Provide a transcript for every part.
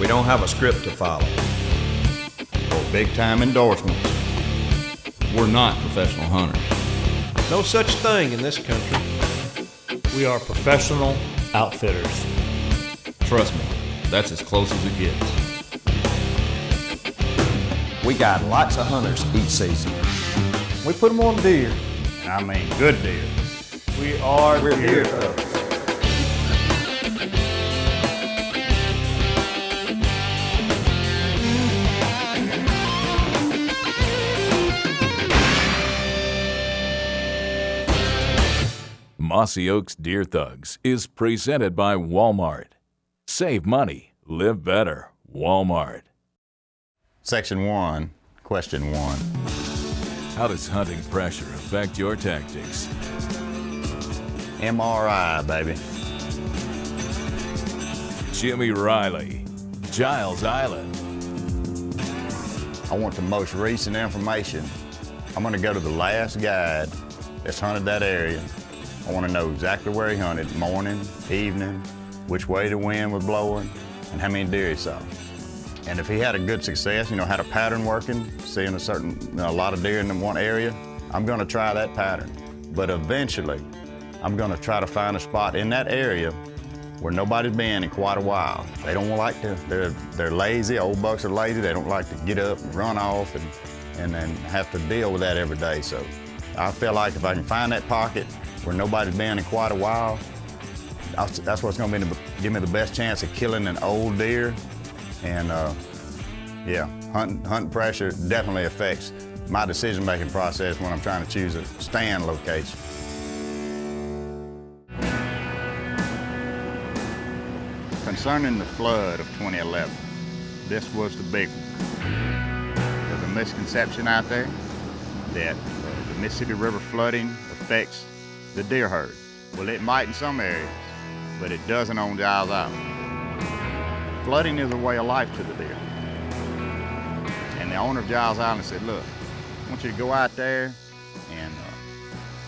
We don't have a script to follow. Or big-time endorsements. We're not professional hunters. No such thing in this country. We are professional outfitters. Trust me, that's as close as it gets. We guide lots of hunters each season. We put them on deer. And I mean good deer. We're deer thugs. Mossy Oaks Deer Thugs is presented by Walmart. Save money, live better. Walmart. Section 1, question 1. How does hunting pressure affect your tactics? MRI, baby. Jimmy Riley, Giles Island. I want the most recent information. I'm gonna go to the last guide that's hunted that area. I want to know exactly where he hunted, morning, evening, which way the wind was blowing, and how many deer he saw. And if he had a good success, had a pattern working, seeing a lot of deer in one area, I'm going to try that pattern. But eventually, I'm going to try to find a spot in that area where nobody's been in quite a while. They don't like to, they're lazy, old bucks are lazy, they don't like to get up and run off and then have to deal with that every day. So I feel like if I can find that pocket where nobody's been in quite a while, that's what's going to give me the best chance of killing an old deer. And yeah, hunting pressure definitely affects my decision-making process when I'm trying to choose a stand location. Concerning the flood of 2011, this was the big one. There's a misconception out there that the Mississippi River flooding affects the deer herd. Well, it might in some areas, but it doesn't on Giles Island. Flooding is a way of life to the deer. And the owner of Giles Island said, look, I want you to go out there and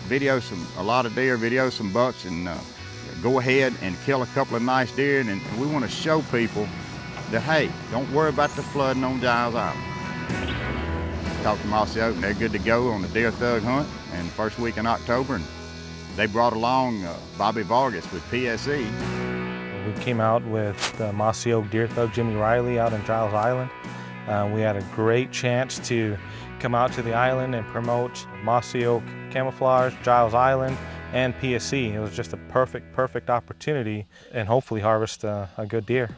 video a lot of deer, video some bucks, and go ahead and kill a couple of nice deer. And we want to show people that, hey, don't worry about the flooding on Giles Island. Talked to Mossy Oak, and they're good to go on the deer thug hunt and first week in October. And they brought along Bobby Vargas with PSE. We came out with the Mossy Oak Deer Thug Jimmy Riley out in Giles Island. We had a great chance to come out to the island and promote Mossy Oak Camouflage, Giles Island, and PSE. It was just a perfect opportunity and hopefully harvest a good deer.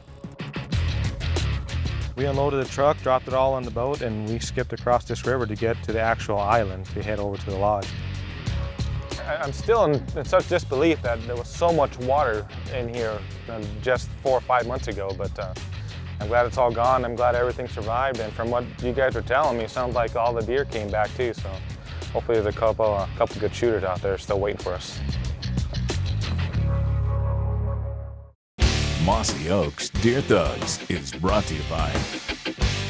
We unloaded the truck, dropped it all on the boat, and we skipped across this river to get to the actual island to head over to the lodge. I'm still in such disbelief that there was so much water in here just 4 or 5 months ago, but I'm glad it's all gone. I'm glad everything survived, and from what you guys were telling me, it sounds like all the deer came back too, so hopefully there's a couple good shooters out there still waiting for us. Mossy Oaks Deer Thugs is brought to you by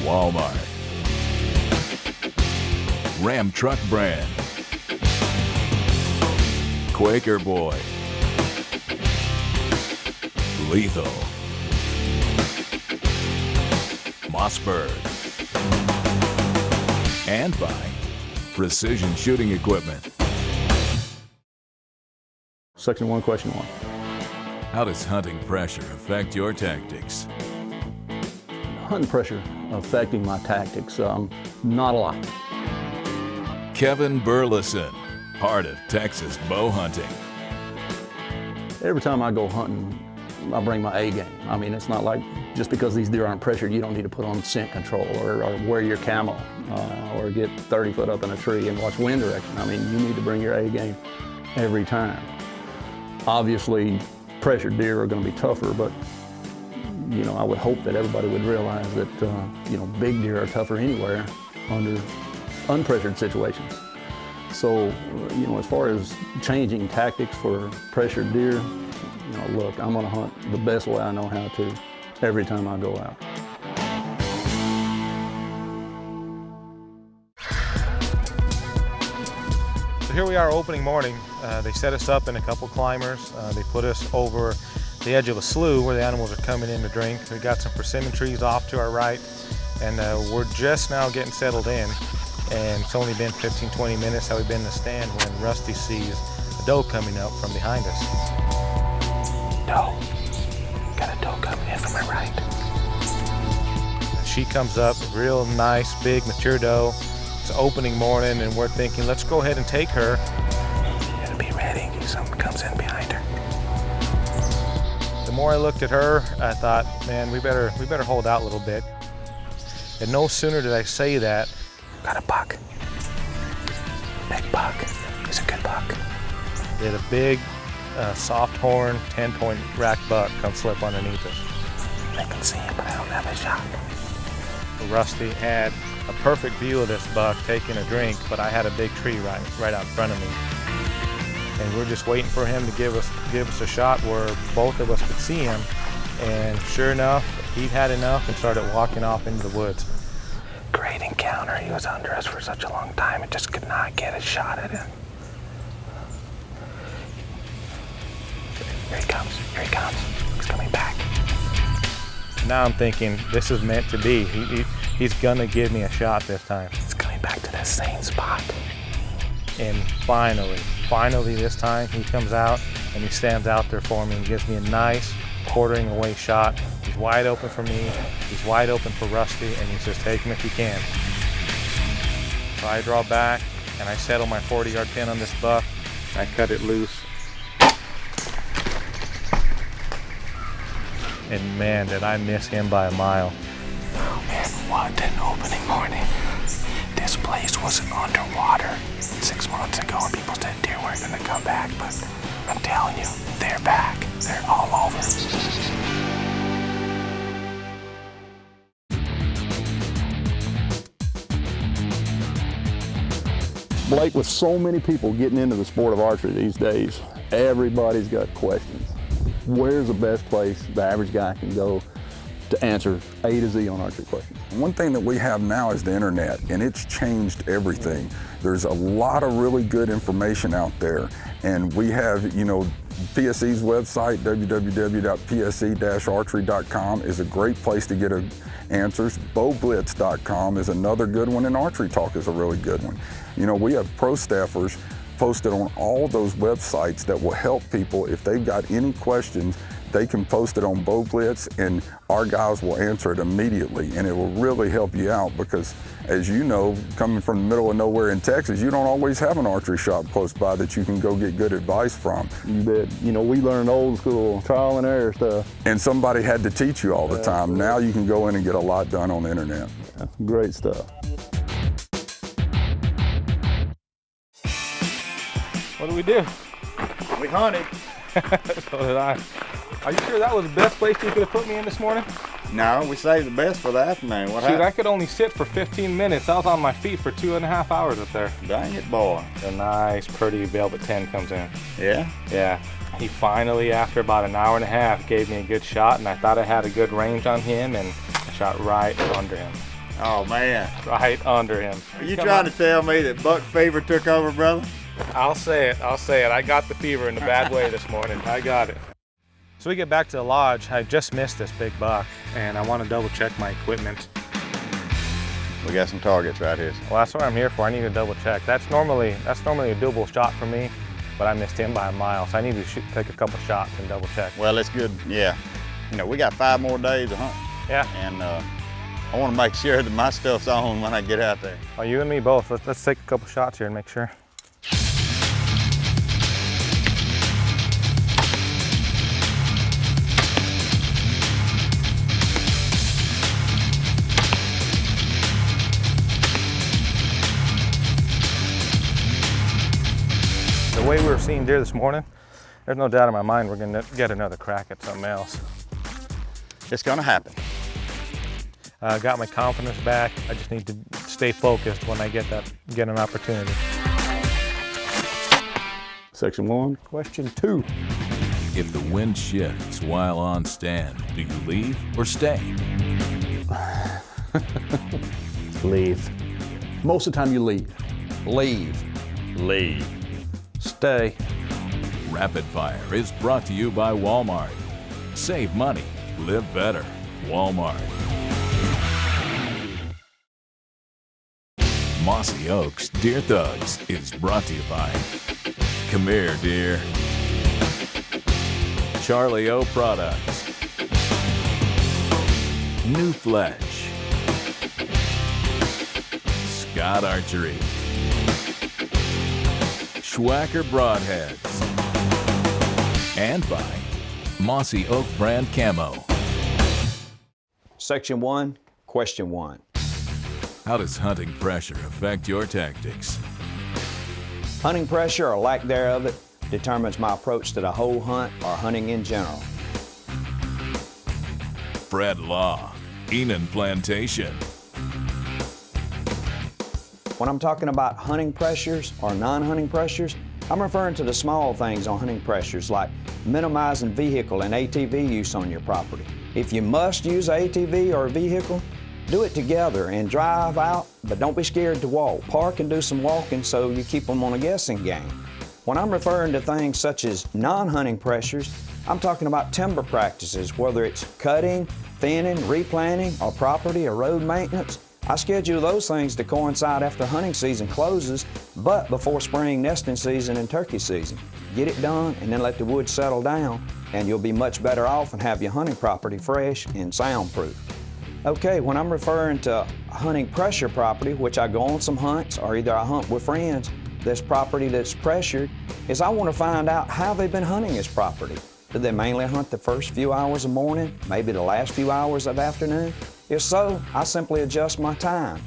Walmart, Ram Truck Brand, Quaker Boy, Lethal, Mossberg, and by Precision Shooting Equipment. Section 1, question 1. How does hunting pressure affect your tactics? Hunting pressure affecting my tactics, not a lot. Kevin Burleson, part of Texas bow hunting. Every time I go hunting, I bring my A game. I mean, it's not like just because these deer aren't pressured, you don't need to put on scent control or wear your camo or get 30 foot up in a tree and watch wind direction. I mean, you need to bring your A game every time. Obviously, pressured deer are going to be tougher, but I would hope that everybody would realize that big deer are tougher anywhere under unpressured situations. So, as far as changing tactics for pressured deer, look, I'm going to hunt the best way I know how to every time I go out. So here we are opening morning. They set us up in a couple climbers. They put us over the edge of a slough where the animals are coming in to drink. We got some persimmon trees off to our right, and we're just now getting settled in. And it's only been 15-20 minutes that we've been in the stand when Rusty sees a doe coming up from behind us. Doe. Got a doe coming in from my right. She comes up, real nice, big, mature doe. It's opening morning, and we're thinking, let's go ahead and take her. You gotta be ready in case something comes in behind her. The more I looked at her, I thought, man, we better hold out a little bit. And no sooner did I say that, got a buck. Big buck. He's a good buck. They had a big, soft horn, 10-point rack buck come slip underneath us. I can see him, but I don't have a shot. Rusty had a perfect view of this buck taking a drink, but I had a big tree right out in front of me. And we're just waiting for him to give us a shot where both of us could see him. And sure enough, he had enough and started walking off into the woods. Great encounter. He was under us for such a long time and just could not get a shot at him. Here he comes. Here he comes. He's coming back. Now I'm thinking, this is meant to be. He's gonna give me a shot this time. He's coming back to that same spot. And finally this time, he comes out and he stands out there for me and gives me a nice quartering away shot. He's wide open for me, he's wide open for Rusty, and he says, take him if you can. So I draw back and I settle my 40-yard pin on this buck. I cut it loose. And man, did I miss him by a mile. Oh man, what an opening morning. This place was underwater 6 months ago and people said deer weren't gonna come back, but I'm telling you, they're back. They're all over. Blake, with so many people getting into the sport of archery these days, everybody's got questions. Where's the best place the average guy can go to answer A to Z on archery questions? One thing that we have now is the internet, and it's changed everything. There's a lot of really good information out there, and we have, PSE's website, www.pse-archery.com, is a great place to get answers. Bowblitz.com is another good one, and Archery Talk is a really good one. We have pro staffers posted on all those websites that will help people. If they've got any questions, they can post it on Bow Blitz and our guys will answer it immediately, and it will really help you out because, as you know, coming from the middle of nowhere in Texas, you don't always have an archery shop close by that you can go get good advice from. You bet. We learned old school trial and error stuff. And somebody had to teach you all the time. Now you can go in and get a lot done on the internet. Yeah, great stuff. What do we do? We hunted. So did I. Are you sure that was the best place you could have put me in this morning? No, we saved the best for the afternoon. What Shoot, happened? I could only sit for 15 minutes. I was on my feet for 2.5 hours up there. Dang it, boy. A nice, pretty Velvet 10 comes in. Yeah? Yeah. He finally, after about an hour and a half, gave me a good shot, and I thought I had a good range on him, and I shot right under him. Oh, man. Right under him. Are you trying to tell me that buck fever took over, brother? I'll say it. I got the fever in a bad way this morning. I got it. So we get back to the lodge. I just missed this big buck, and I want to double check my equipment. We got some targets right here. Well, that's what I'm here for. I need to double check. That's normally a doable shot for me, but I missed him by a mile, so I need to take a couple shots and double check. Well, it's good. Yeah. We got 5 more days of hunting. Yeah. And I want to make sure that my stuff's on when I get out there. Well, you and me both. Let's take a couple shots here and make sure. The way we were seeing deer this morning, there's no doubt in my mind we're gonna get another crack at something else. It's gonna happen. Got my confidence back. I just need to stay focused when I get an opportunity. Section 1, question 2. If the wind shifts while on stand, do you leave or stay? Leave. Most of the time you leave. Leave. Leave. day. Rapid Fire is brought to you by Walmart. Save money, live better. Walmart. Mossy Oaks Deer Thugs is brought to you by Come Here, Deer. Charlie O Products. New Fletch. Scott Archery. Schwacker Broadheads. And by Mossy Oak Brand Camo. Section 1, question 1. How does hunting pressure affect your tactics? Hunting pressure or lack thereof determines my approach to the whole hunt or hunting in general. Fred Law, Enon Plantation. When I'm talking about hunting pressures or non-hunting pressures, I'm referring to the small things on hunting pressures like minimizing vehicle and ATV use on your property. If you must use an ATV or a vehicle, do it together and drive out, but don't be scared to walk. Park and do some walking so you keep them on a guessing game. When I'm referring to things such as non-hunting pressures, I'm talking about timber practices, whether it's cutting, thinning, replanting, or property or road maintenance. I schedule those things to coincide after hunting season closes, but before spring nesting season and turkey season. Get it done and then let the wood settle down, and you'll be much better off and have your hunting property fresh and soundproof. Okay, when I'm referring to hunting pressure property, which I go on some hunts or either I hunt with friends, this property that's pressured, is I want to find out how they've been hunting this property. Do they mainly hunt the first few hours of morning, maybe the last few hours of afternoon? If so, I simply adjust my time.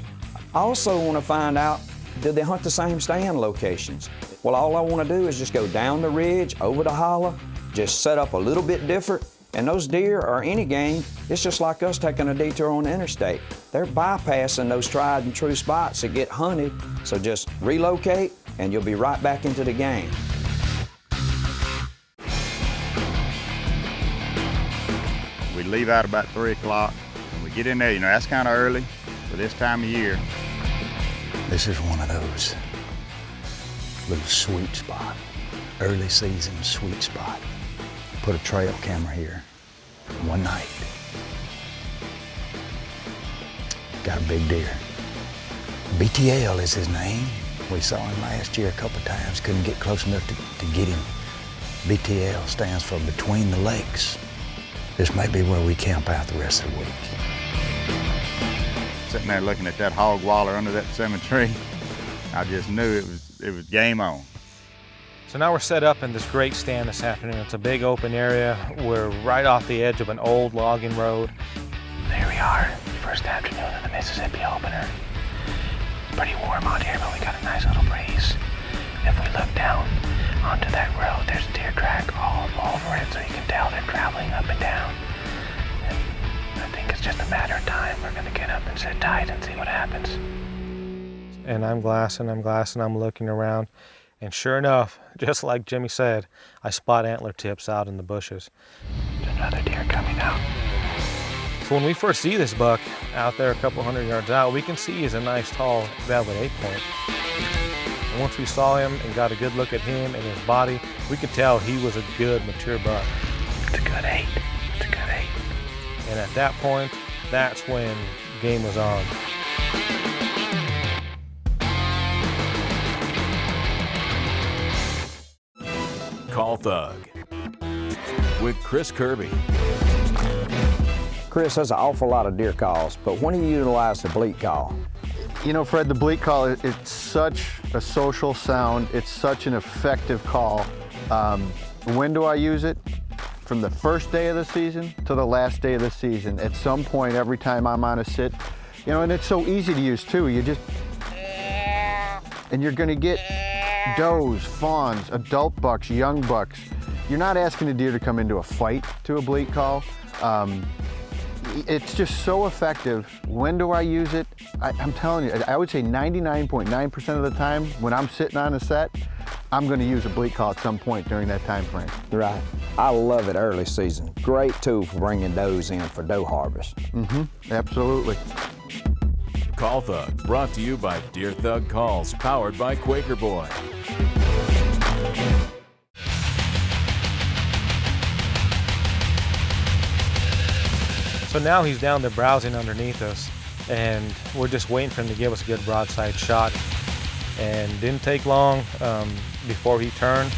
I also want to find out, do they hunt the same stand locations? Well, all I want to do is just go down the ridge, over the hollow, just set up a little bit different, and those deer or any game, it's just like us taking a detour on the interstate. They're bypassing those tried and true spots that get hunted, so just relocate and you'll be right back into the game. We leave out about 3 o'clock. When we get in there, that's kind of early for this time of year. This is one of those little sweet spot, early season sweet spot. Put a trail camera here one night. Got a big deer. BTL is his name. We saw him last year a couple times, couldn't get close enough to get him. BTL stands for Between the Lakes. This may be where we camp out the rest of the week. Sitting there looking at that hog waller under that cemetery, I just knew it was game on. So now we're set up in this great stand this afternoon. It's a big open area. We're right off the edge of an old logging road. There we are, first afternoon of the Mississippi opener. It's pretty warm out here, but we got a nice little breeze. If we look down onto that road, there's a deer track all over it, so you can tell they're traveling up and down. And I think it's just a matter of time. We're gonna get up and sit tight and see what happens. And I'm glassing, I'm looking around. And sure enough, just like Jimmy said, I spot antler tips out in the bushes. There's another deer coming out. So when we first see this buck out there a couple hundred yards out, we can see he's a nice tall velvet 8-point. And once we saw him and got a good look at him and his body, we could tell he was a good mature buck. It's a good 8. It's a good 8. And at that point, that's when game was on. Call Thug with Chris Kirby. Chris, there's an awful lot of deer calls, but when do you utilize the bleat call? You know, Fred, the bleat call, it's such a social sound. It's such an effective call. When do I use it? From the first day of the season to the last day of the season. At some point, every time I'm on a sit, and it's so easy to use too. You just, and you're gonna get does, fawns, adult bucks, young bucks. You're not asking a deer to come into a fight to a bleat call. It's just so effective. When do I use it? I'm telling you, I would say 99.9% of the time when I'm sitting on a set, I'm gonna use a bleat call at some point during that time frame. Right. I love it early season. Great tool for bringing does in for doe harvest. Absolutely. Call Thug, brought to you by Deer Thug Calls, powered by Quaker Boy. So now he's down there browsing underneath us, and we're just waiting for him to give us a good broadside shot. And didn't take long before he turned.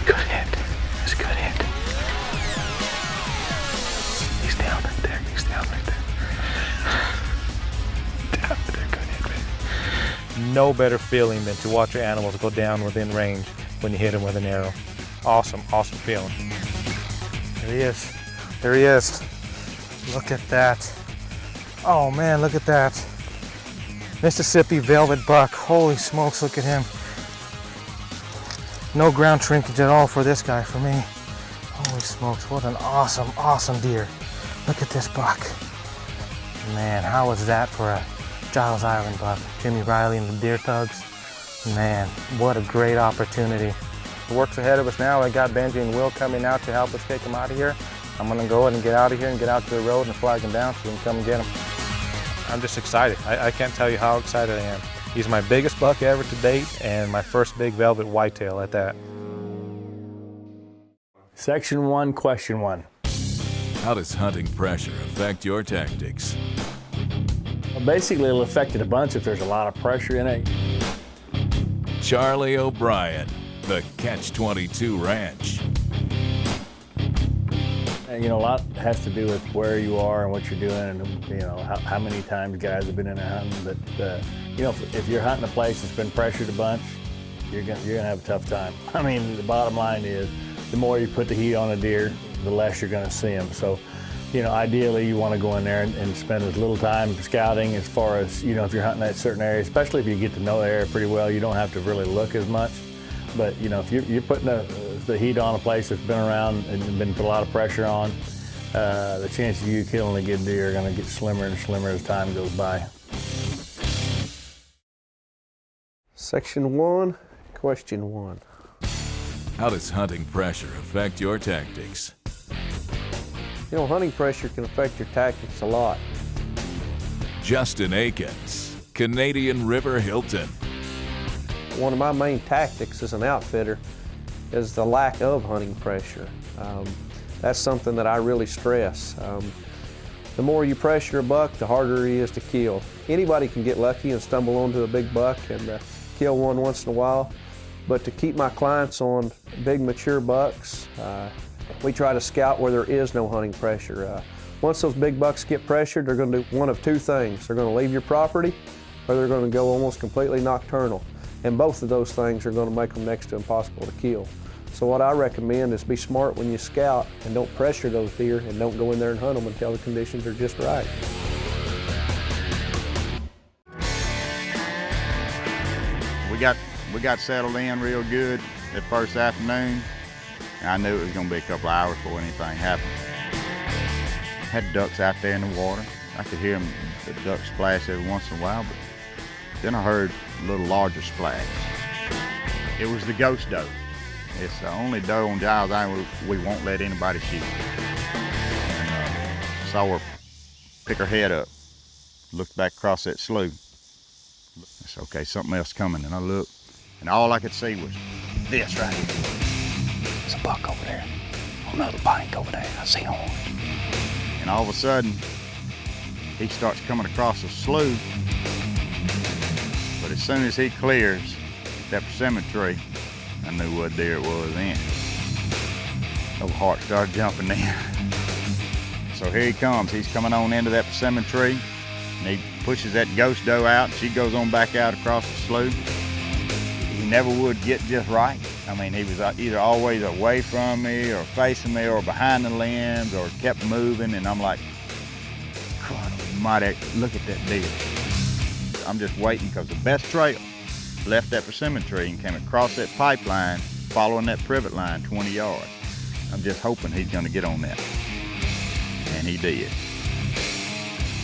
Good hit. It's a good hit. He's down right there. He's down right there. Down right there. Good hit, man. No better feeling than to watch your animals go down within range when you hit them with an arrow. Awesome, awesome feeling. There he is. There he is. Look at that. Oh man, look at that. Mississippi velvet buck. Holy smokes, look at him. No ground shrinkage at all for this guy, for me. Holy smokes, what an awesome, awesome deer. Look at this buck. Man, how was that for a Giles Island buck? Jimmy Riley and the deer tugs. Man, what a great opportunity. The work's ahead of us now. I got Benji and Will coming out to help us take him out of here. I'm gonna go ahead and get out of here and get out to the road and flag him down so we can come and get him. I'm just excited. I can't tell you how excited I am. He's my biggest buck ever to date and my first big velvet whitetail at that. Section 1, question 1. How does hunting pressure affect your tactics? Well, basically, it'll affect it a bunch if there's a lot of pressure in it. Charlie O'Brien, the Catch-22 Ranch. You know, a lot has to do with where you are and what you're doing, and you know how many times guys have been in a hunting. But you know, if you're hunting a place that's been pressured a bunch, you're gonna have a tough time. I mean, the bottom line is, the more you put the heat on a deer, the less you're gonna see them. So, you know, ideally you want to go in there and spend as little time scouting as far as, you know, if you're hunting that certain area, especially if you get to know the area pretty well, you don't have to really look as much. But, you know, if you're putting the heat on a place that's been around and been put a lot of pressure on, the chances of you killing a good deer are going to get slimmer and slimmer as time goes by. Section 1, question 1. How does hunting pressure affect your tactics? You know, hunting pressure can affect your tactics a lot. Justin Akins, Canadian River Hilton. One of my main tactics as an outfitter is the lack of hunting pressure. That's something that I really stress. The more you pressure a buck, the harder he is to kill. Anybody can get lucky and stumble onto a big buck and kill one once in a while, but to keep my clients on big mature bucks, we try to scout where there is no hunting pressure. Once those big bucks get pressured, they're going to do one of two things. They're going to leave your property, or they're going to go almost completely nocturnal. And both of those things are going to make them next to impossible to kill. So what I recommend is be smart when you scout and don't pressure those deer and don't go in there and hunt them until the conditions are just right. We got settled in real good that first afternoon. I knew it was going to be a couple of hours before anything happened. Had ducks out there in the water. I could hear them, the ducks splash every once in a while, but then I heard a little larger splash. It was the ghost doe. It's the only doe on Giles Island we won't let anybody shoot. And saw her pick her head up, looked back across that slough. I said, okay, something else coming. And I looked, and all I could see was this right here. There's a buck over there. On another bank over there. I see horns. And all of a sudden, he starts coming across the slough. But as soon as he clears that persimmon tree, I knew what deer it was then. My heart started jumping then. So here he comes. He's coming on into that persimmon tree, and he pushes that ghost doe out. She goes on back out across the slough. He never would get just right. I mean, he was either always away from me or facing me or behind the limbs or kept moving, and I'm like, God almighty, look at that deer. I'm just waiting because the best trail left that persimmon tree and came across that pipeline, following that privet line 20 yards. I'm just hoping he's gonna get on that. And he did.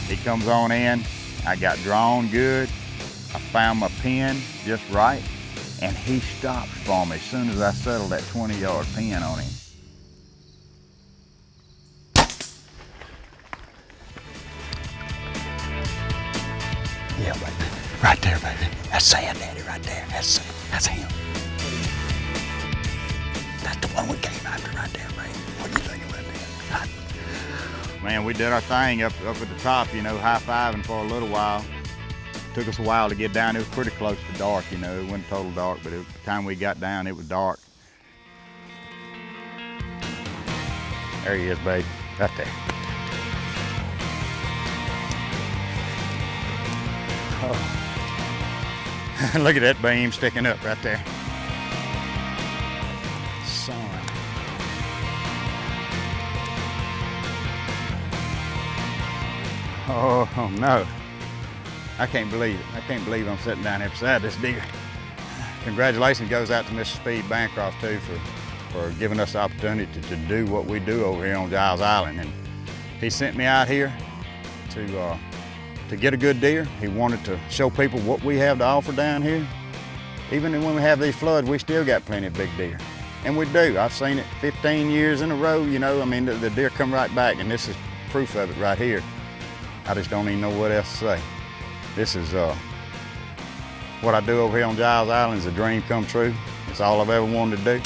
He comes on in, I got drawn good, I found my pin just right, and he stops for me as soon as I settled that 20-yard pin on him. Right there, baby. That's Sand Daddy right there. That's him. That's the one we came after right there, baby. What do you think about that? Man, we did our thing up at the top, you know, high-fiving for a little while. Took us a while to get down. It was pretty close to dark, you know. It wasn't total dark, but by the time we got down, it was dark. There he is, babe. Right there. Oh. Look at that beam sticking up right there. Son. Oh no. I can't believe it. I can't believe I'm sitting down here beside this deer. Congratulations goes out to Mr. Speed Bancroft too for giving us the opportunity to do what we do over here on Giles Island. And he sent me out here to get a good deer. He wanted to show people what we have to offer down here. Even when we have these floods, we still got plenty of big deer. And we do. I've seen it 15 years in a row, you know. I mean, the deer come right back, and this is proof of it right here. I just don't even know what else to say. This is what I do over here on Giles Island is a dream come true. It's all I've ever wanted to do,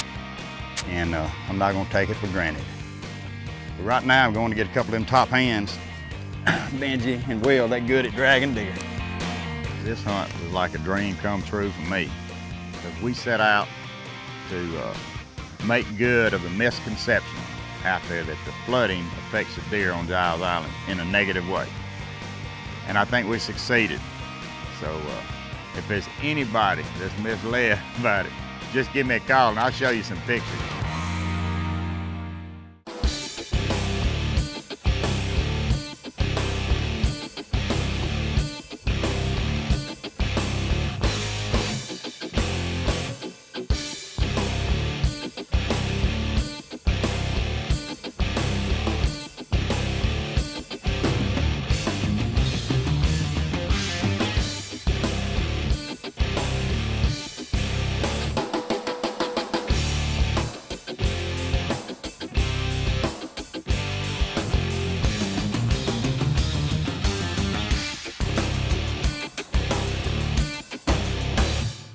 and I'm not gonna take it for granted. But right now, I'm going to get a couple of them top hands. Benji and Will, they're good at dragging deer. This hunt was like a dream come true for me. Because we set out to make good of the misconception out there that the flooding affects the deer on Giles Island in a negative way. And I think we succeeded. So if there's anybody that's misled about it, just give me a call and I'll show you some pictures.